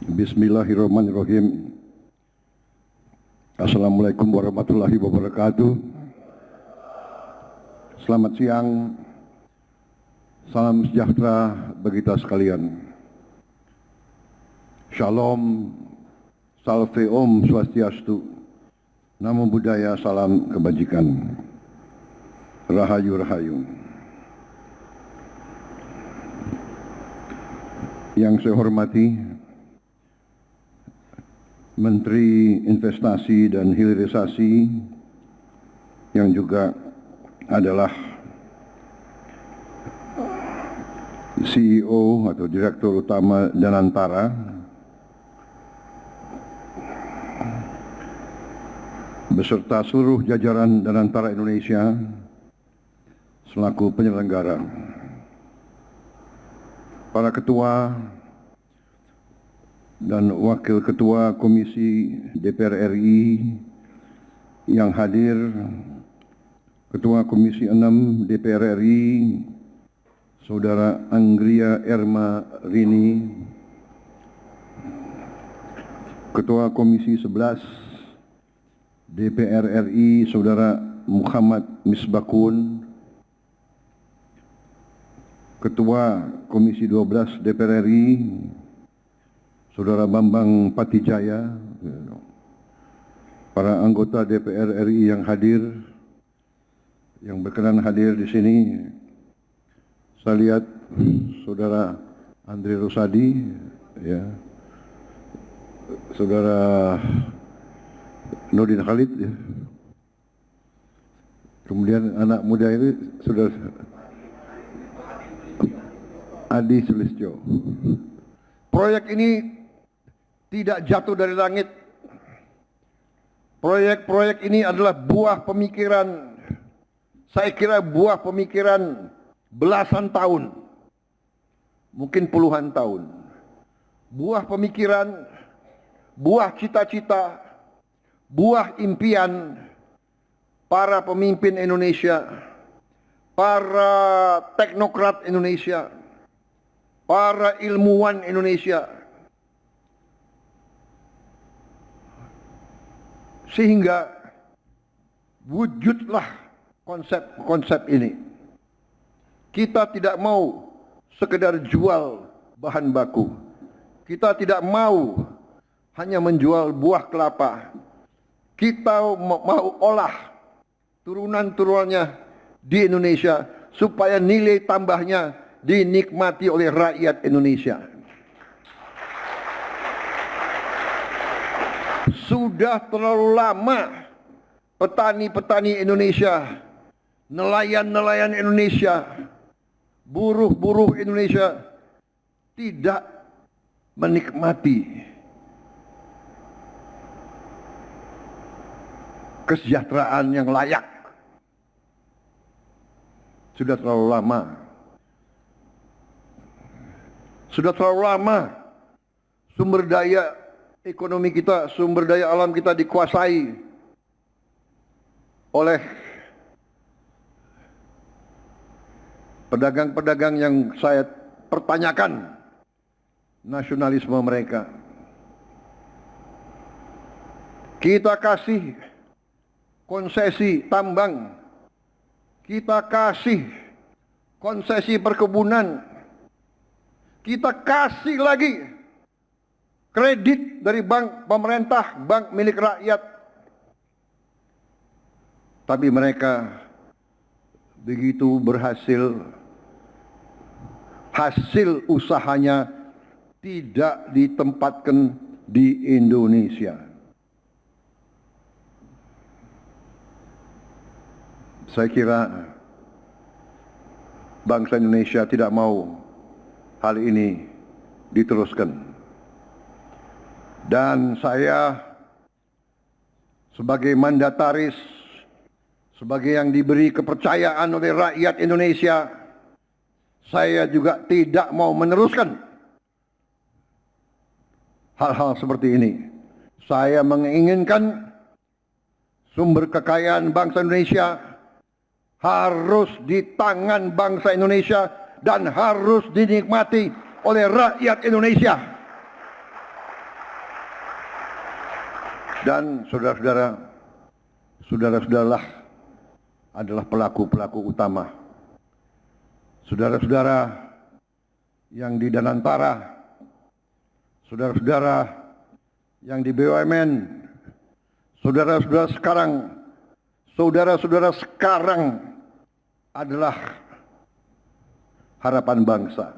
Bismillahirrahmanirrahim. Assalamualaikum warahmatullahi wabarakatuh. Selamat siang. Salam sejahtera bagi kita sekalian. Shalom, salve om swastiastu. Namo Buddhaya, salam kebajikan. Rahayu rahayu. Yang saya hormati Menteri Investasi dan Hilirisasi yang juga adalah CEO atau Direktur Utama Danantara, beserta seluruh jajaran Danantara Indonesia selaku penyelenggara, para ketua dan Wakil Ketua Komisi DPR RI yang hadir, Ketua Komisi 6 DPR RI, Saudara Anggria Erma Rini, Ketua Komisi 11 DPR RI, Saudara Muhammad Misbakun, Ketua Komisi 12 DPR RI, Saudara Bambang Patijaya, para anggota DPR RI yang hadir, yang berkenan hadir di sini, saya lihat Saudara Andri Rosadi, ya, Saudara Nurdin Khalid, ya. Kemudian anak muda ini Saudara Adi Sulistyo. Proyek ini tidak jatuh dari langit. Proyek-proyek ini adalah buah pemikiran, saya kira buah pemikiran belasan tahun, mungkin puluhan tahun. Buah pemikiran, buah cita-cita, buah impian para pemimpin Indonesia, para teknokrat Indonesia, para ilmuwan Indonesia. Sehingga wujudlah konsep-konsep ini. Kita tidak mau sekedar jual bahan baku. Kita tidak mau hanya menjual buah kelapa. Kita mau olah turunan-turunannya di Indonesia supaya nilai tambahnya dinikmati oleh rakyat Indonesia. Sudah terlalu lama petani-petani Indonesia, nelayan-nelayan Indonesia, buruh-buruh Indonesia tidak menikmati kesejahteraan yang layak. Sudah terlalu lama. Sudah terlalu lama sumber daya ekonomi kita, sumber daya alam kita dikuasai oleh pedagang-pedagang yang saya pertanyakan nasionalisme mereka. Kita kasih konsesi tambang, kita kasih konsesi perkebunan, kita kasih lagi kredit dari bank pemerintah, bank milik rakyat. Tapi mereka begitu berhasil, hasil usahanya tidak ditempatkan di Indonesia. Saya kira bangsa Indonesia tidak mau hal ini diteruskan. Dan saya sebagai mandataris, sebagai yang diberi kepercayaan oleh rakyat Indonesia, saya juga tidak mau meneruskan hal-hal seperti ini. Saya menginginkan sumber kekayaan bangsa Indonesia harus di tangan bangsa Indonesia dan harus dinikmati oleh rakyat Indonesia. Dan saudara-saudara, saudara-saudaralah adalah pelaku-pelaku utama. Saudara-saudara yang di Danantara, saudara-saudara yang di BUMN, saudara-saudara sekarang adalah harapan bangsa.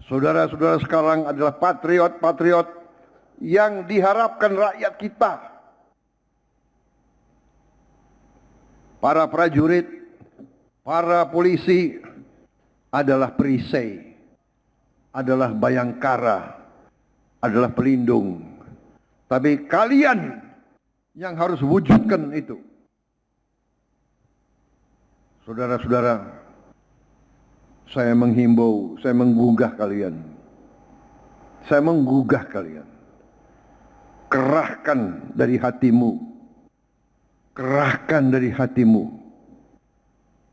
Saudara-saudara sekarang adalah patriot-patriot yang diharapkan rakyat kita. Para prajurit, para polisi adalah perisai, adalah bayangkara, adalah pelindung. Tapi kalian yang harus wujudkan itu. Saudara-saudara, saya menghimbau, saya menggugah kalian. Saya menggugah kalian. Kerahkan dari hatimu. Kerahkan dari hatimu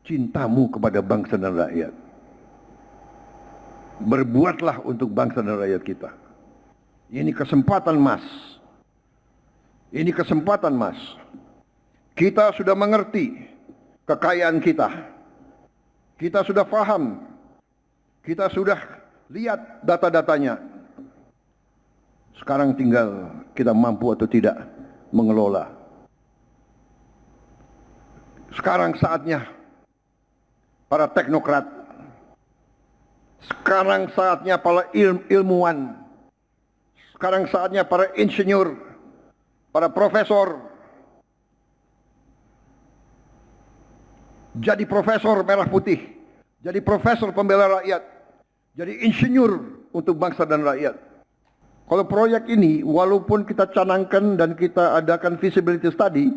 cintamu kepada bangsa dan rakyat. Berbuatlah untuk bangsa dan rakyat kita. Ini kesempatan emas. Ini kesempatan emas. Kita sudah mengerti kekayaan kita. Kita sudah paham. Kita sudah lihat data-datanya. Sekarang tinggal kita mampu atau tidak mengelola. Sekarang saatnya para teknokrat. Sekarang saatnya para ilmuwan. Sekarang saatnya para insinyur, para profesor. Jadi profesor merah putih. Jadi profesor pembela rakyat. Jadi insinyur untuk bangsa dan rakyat. Kalau proyek ini, walaupun kita canangkan dan kita adakan feasibility study,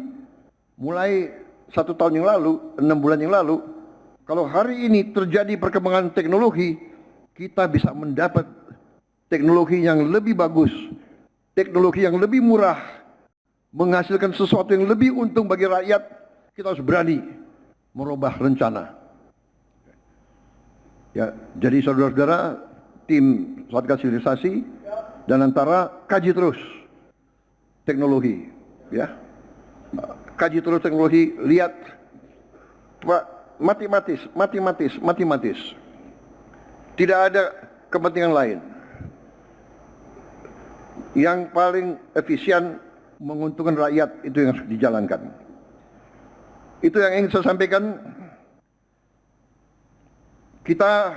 mulai 1 tahun yang lalu, 6 bulan yang lalu, kalau hari ini terjadi perkembangan teknologi, kita bisa mendapat teknologi yang lebih bagus, teknologi yang lebih murah, menghasilkan sesuatu yang lebih untung bagi rakyat. Kita harus berani merubah rencana. Ya, jadi saudara-saudara, tim Satgas Hilirisasi dan antara kaji terus teknologi, ya, kaji terus teknologi, lihat matematis, tidak ada kepentingan lain. Yang paling efisien menguntungkan rakyat itu yang harus dijalankan. Itu yang ingin saya sampaikan. Kita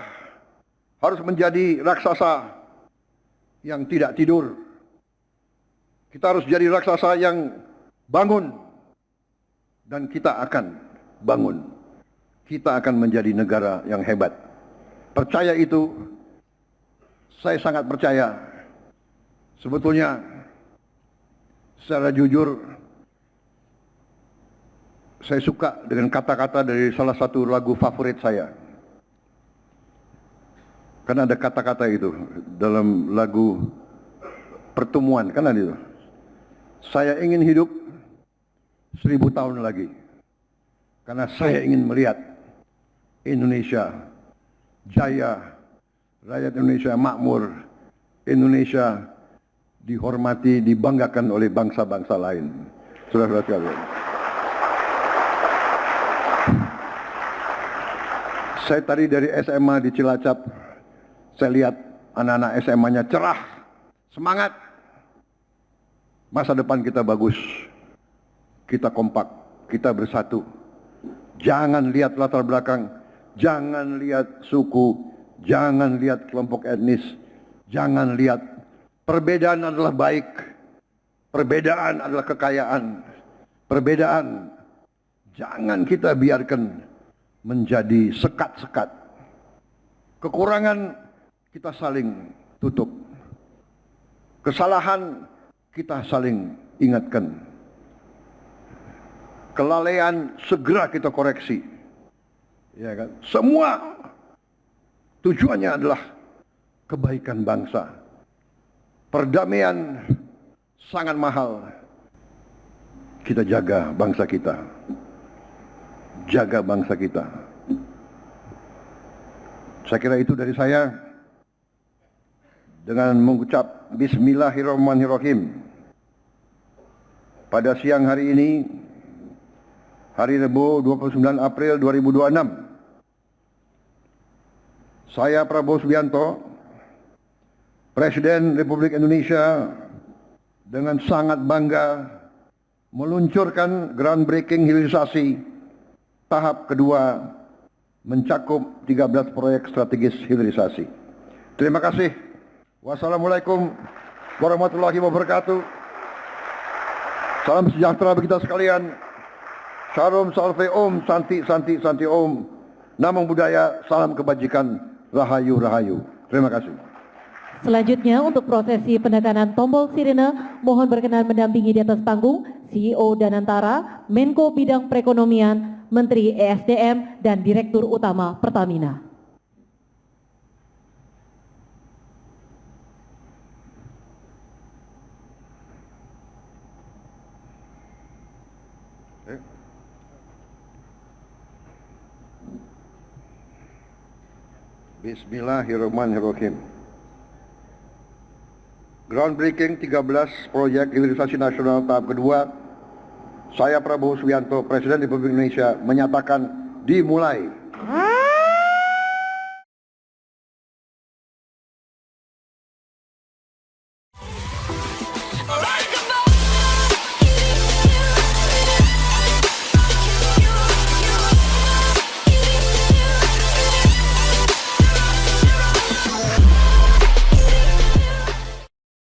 harus menjadi raksasa yang tidak tidur. Kita harus jadi raksasa yang bangun. Dan kita akan bangun. Kita akan menjadi negara yang hebat. Percaya itu, saya sangat percaya. Sebetulnya, secara jujur, saya suka dengan kata-kata dari salah satu lagu favorit saya. Karena ada kata-kata itu dalam lagu Pertemuan, kan ada itu. Saya ingin hidup 1000 tahun lagi. Karena saya ingin melihat Indonesia jaya, rakyat Indonesia makmur, Indonesia dihormati, dibanggakan oleh bangsa-bangsa lain. Saudara-saudara sekalian. Saya tadi dari SMA di Cilacap, saya lihat anak-anak SMA-nya cerah, semangat. Masa depan kita bagus. Kita kompak, kita bersatu. Jangan lihat latar belakang, jangan lihat suku, jangan lihat kelompok etnis, jangan lihat perbedaan adalah baik, perbedaan adalah kekayaan, perbedaan jangan kita biarkan menjadi sekat-sekat. Kekurangan kita saling tutup. Kesalahan kita saling ingatkan. Kelalaian segera kita koreksi. Ya kan? Semua tujuannya adalah kebaikan bangsa. Perdamaian sangat mahal. Kita jaga bangsa kita. Jaga bangsa kita. Saya kira itu dari saya. Dengan mengucap Bismillahirrahmanirrahim. pada siang hari ini, hari Rabu 29 April 2026, saya Prabowo Subianto, Presiden Republik Indonesia, dengan sangat bangga meluncurkan groundbreaking hilirisasi tahap kedua mencakup 13 proyek strategis hilirisasi. Terima kasih. Wassalamualaikum warahmatullahi wabarakatuh. Salam sejahtera bagi kita sekalian. Shalom, salve om, santi, santi, santi om. Namo Buddhaya, salam kebajikan, rahayu, rahayu. Terima kasih. Selanjutnya untuk prosesi penekanan tombol sirene, mohon berkenan mendampingi di atas panggung CEO Danantara, Menko Bidang Perekonomian, Menteri ESDM, dan Direktur Utama Pertamina. Bismillahirrahmanirrahim. Groundbreaking 13 proyek hilirisasi nasional tahap kedua, saya Prabowo Subianto, Presiden Republik Indonesia, menyatakan dimulai.